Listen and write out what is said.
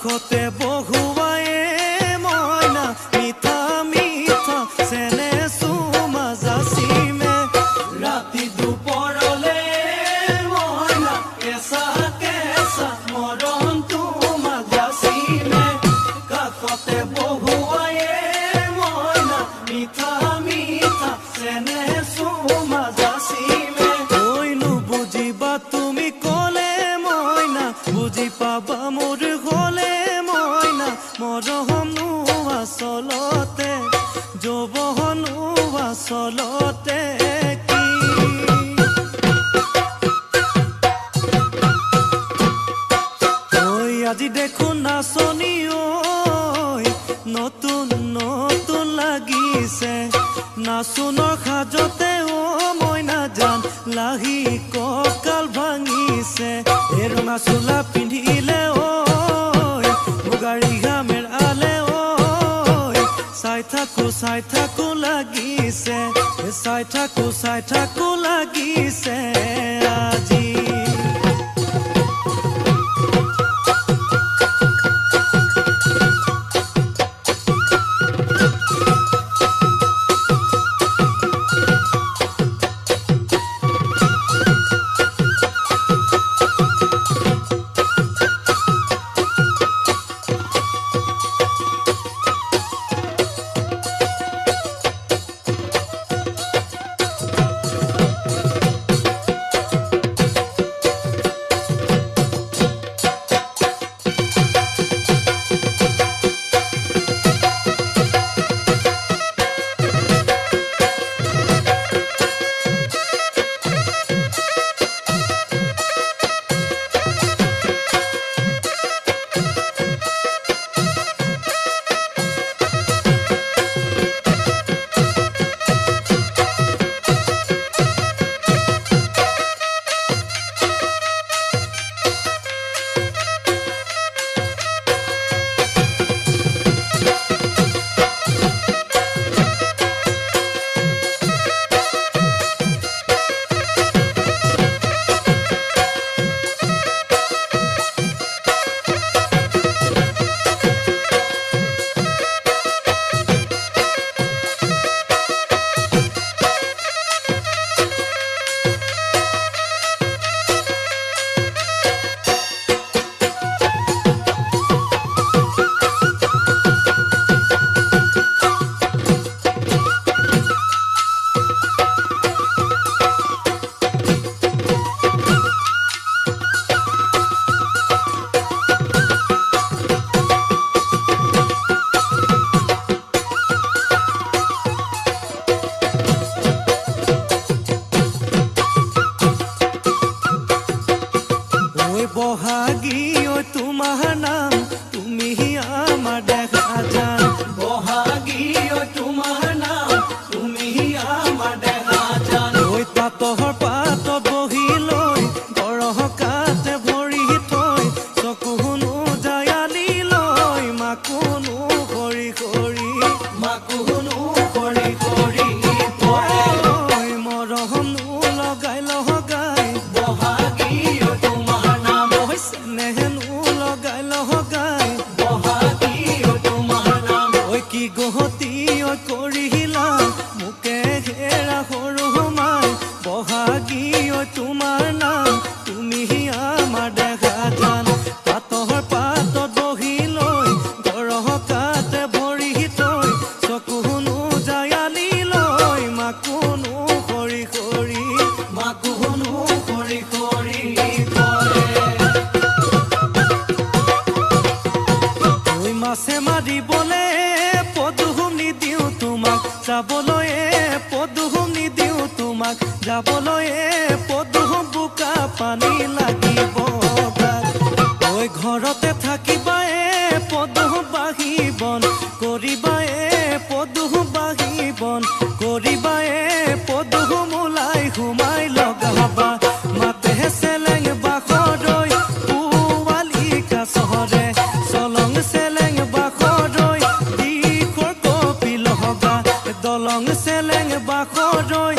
কাষতে বহুৱায়ে মইনা মিঠা মিঠা চেনে চুমা যাচিমে ৰাতি দুপৰলে মইনা কেঁচা কেঁচা মৰম তোমা যাচিমে কাষতে বহুৱায়ে মইনা মিঠা মিঠা চেনে চুমা যাচিমে কৈনো বুজিবা তুমি ক'লে মইনা বুজি পাবা মোৰ হ'লে মইনা মৰমনো আচলতে যৌৱনো আচলতে কি ঐ আজি দেখোন নাচনি ঐ নতুন নতুন লাগিছে নাচোনৰ সাজতে মইনা জান লাহি কঁকাল ভাঙিছে এই ৰঙা চোলা পিন্ধিলে মুগাৰী ঘামেৰ আলে চাই থাকো লাগিছে চাই থাকো লাগিছে আজি বহাগী তোমাৰ নাম তুমি আমাৰ দেখা জান বহাগী তোমাৰ নাম তুমি আমাৰ দেখা জান ঐ পাতহৰ পাতত বহি লৈ গৰহকাতে ভৰি থৈ চকুনো জায়ালি লৈ মাকুনো কৰি কৰি মাকুনো কৰি কৰি মৰমনো লগাই লগাই বহাগী কি গহতি কৰিলা মোকে হেৰা সৰু মাই বহাগী তোমাৰ নাম তুমি আমাৰ দেখা জান পাতহৰ পাতত বহি লৈ গৰহকাতে ভৰি থৈ চকুনো জায়ালি লৈ মাকুনো কৰি কৰি মাকুনো কৰি কৰি মাছে মাৰিবলে পদুম নিদিওঁ তোমাক যাবলৈ পদুম নিদিওঁ তোমাক যাবলৈ পদুম বোকা পানী লাগিব ঐ ঘৰতে থাকিবা পদুম বাঢ়িবন কৰিবা পদুম বাঢ়িবন কৰিবা পদুম ওলাই সোমাই লগাবা মাতে চেলেং বাখৰৈ পুৱালিকা চহৰে চলং চেলেং বাখৰৈ দিশৰ কপিল হবা দলং চেলেং বাখৰৈ